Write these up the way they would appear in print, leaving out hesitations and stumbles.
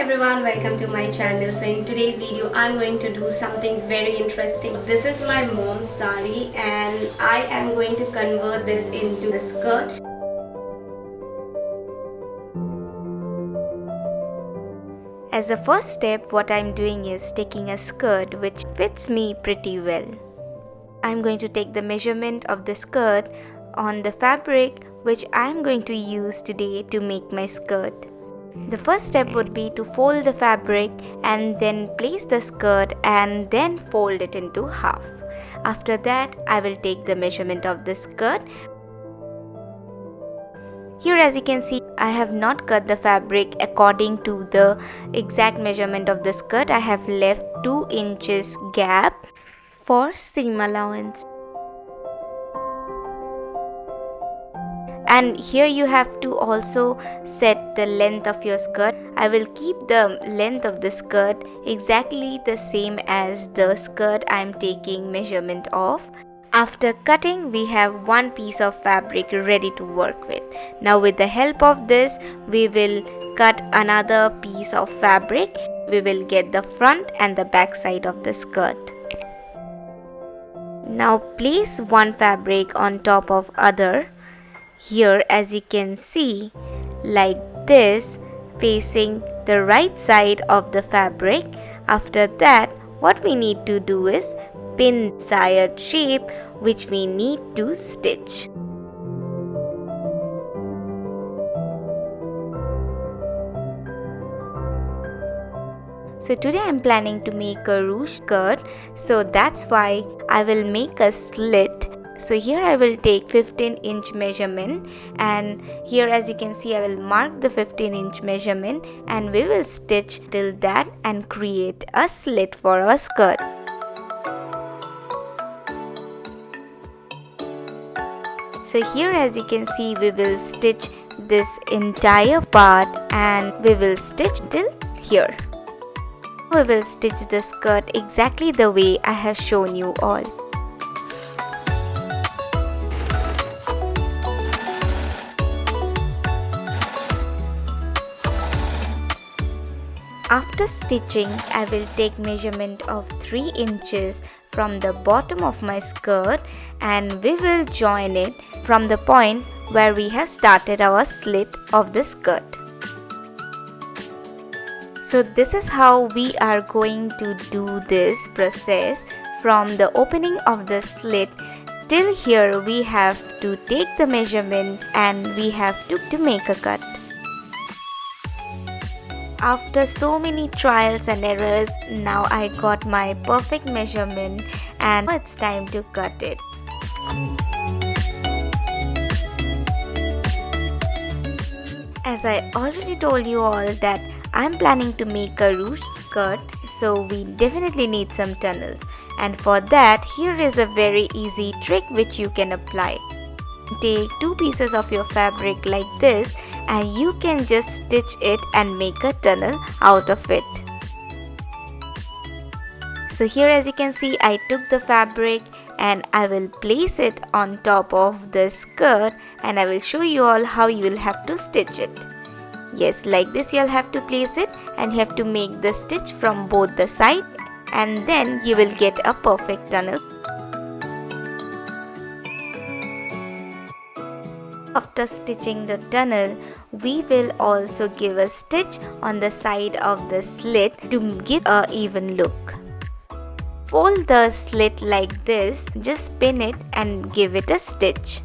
everyone, welcome to my channel. So in today's video I'm going to do something very interesting. This is my mom's sari and I am going to convert this into a skirt. As a first step, what I'm doing is taking a skirt which fits me pretty well. I'm going to take the measurement of the skirt on the fabric which I'm going to use today to make my skirt. The first step would be to fold the fabric and then place the skirt and then fold it into half. After that, I will take the measurement of the skirt. Here, as you can see, I have not cut the fabric according to the exact measurement of the skirt. I have left 2 inches gap for seam allowance. And here you have to also set the length of your skirt. I will keep the length of the skirt exactly the same as the skirt I am taking measurement of. After cutting, we have one piece of fabric ready to work with. Now with the help of this, we will cut another piece of fabric. We will get the front and the back side of the skirt. Now place one fabric on top of other. Here, as you can see, like this, facing the right side of the fabric. After that, what we need to do is pin desired shape which we need to stitch. So today I am planning to make a ruched skirt, so that's why I will make a slit. So here I will take 15-inch measurement, and here as you can see I will mark the 15-inch measurement and we will stitch till that and create a slit for our skirt. So here as you can see we will stitch this entire part and we will stitch till here. We will stitch the skirt exactly the way I have shown you all. After stitching, I will take measurement of 3 inches from the bottom of my skirt and we will join it from the point where we have started our slit of the skirt. So this is how we are going to do this process. From the opening of the slit till here we have to take the measurement and we have to make a cut. After so many trials and errors, now I got my perfect measurement and it's time to cut it. As I already told you all that I'm planning to make a ruched skirt, so we definitely need some tunnels. And for that, here is a very easy trick which you can apply. Take 2 pieces of your fabric like this and you can just stitch it and make a tunnel out of it. So here as you can see I took the fabric and I will place it on top of the skirt and I will show you all how you will have to stitch it. Yes, like this you'll have to place it and you have to make the stitch from both the sides and then you will get a perfect tunnel. After stitching the tunnel, we will also give a stitch on the side of the slit to give an even look. Fold the slit like this, just pin it and give it a stitch.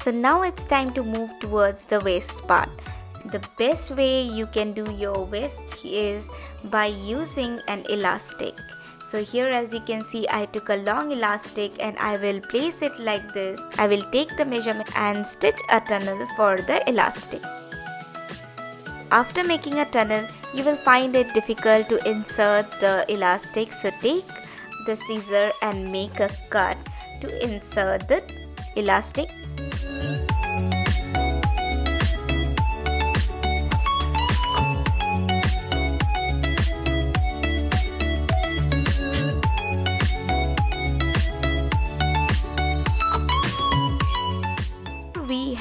So now it's time to move towards the waist part. The best way you can do your waist is by using an elastic. So here as you can see I took a long elastic and I will place it like this. I will take the measurement and stitch a tunnel for the elastic. After making a tunnel, you will find it difficult to insert the elastic. So take the scissor and make a cut to insert the elastic.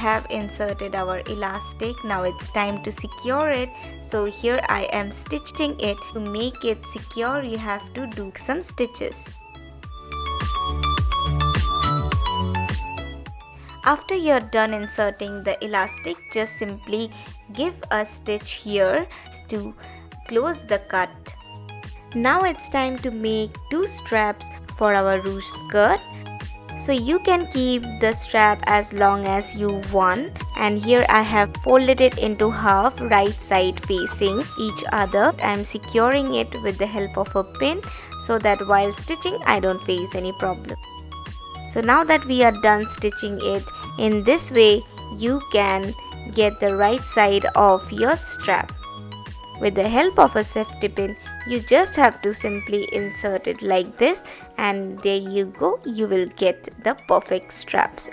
have inserted our elastic. Now it's time to secure it. So here I am stitching it. To make it secure, you have to do some stitches. After you're done inserting the elastic, just simply give a stitch here to close the cut. Now it's time to make 2 straps for our ruched skirt. So you can keep the strap as long as you want, and here I have folded it into half, right side facing each other. I'm securing it with the help of a pin so that while stitching I don't face any problem. So now that we are done stitching it, in this way you can get the right side of your strap. With the help of a safety pin, you just have to simply insert it like this, and there you go, you will get the perfect straps.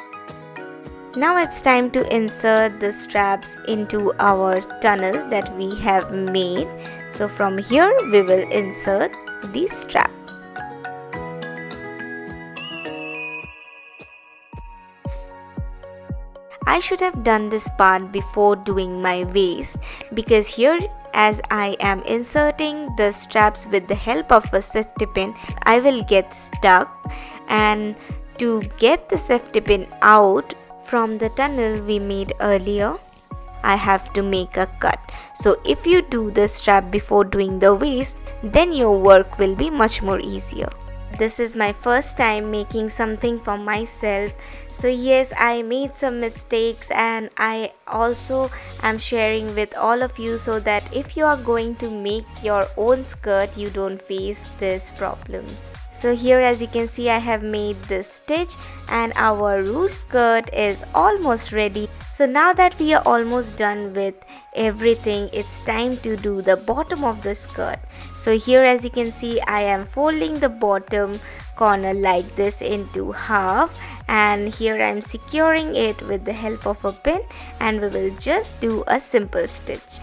Now it's time to insert the straps into our tunnel that we have made. So from here we will insert the strap. I should have done this part before doing my waist, because here as I am inserting the straps with the help of a safety pin, I will get stuck, and to get the safety pin out from the tunnel we made earlier, I have to make a cut. So if you do the strap before doing the waist, then your work will be much more easier. This is my first time making something for myself. So yes, I made some mistakes, and I also am sharing with all of you so that if you are going to make your own skirt, you don't face this problem. So here as you can see, I have made this stitch and our ruched skirt is almost ready. So now that we are almost done with everything, it's time to do the bottom of the skirt. So here as you can see, I am folding the bottom corner like this into half, and here I am securing it with the help of a pin, and we will just do a simple stitch.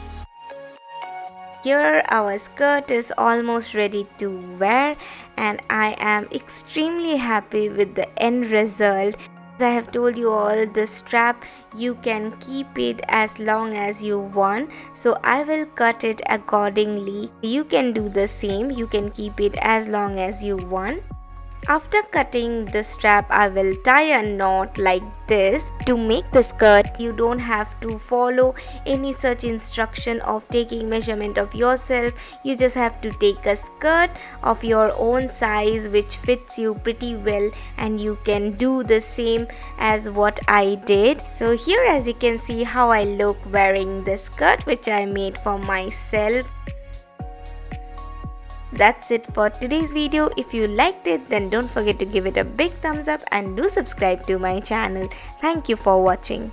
Here our skirt is almost ready to wear, and I am extremely happy with the end result. As I have told you all, the strap you can keep it as long as you want, so I will cut it accordingly. You can do the same, you can keep it as long as you want. After cutting the strap, I will tie a knot like this. To make the skirt, you don't have to follow any such instruction of taking measurement of yourself. You just have to take a skirt of your own size which fits you pretty well, and you can do the same as what I did. So here as you can see how I look wearing the skirt which I made for myself. That's it for today's video. If you liked it, then don't forget to give it a big thumbs up and do subscribe to my channel. Thank you for watching.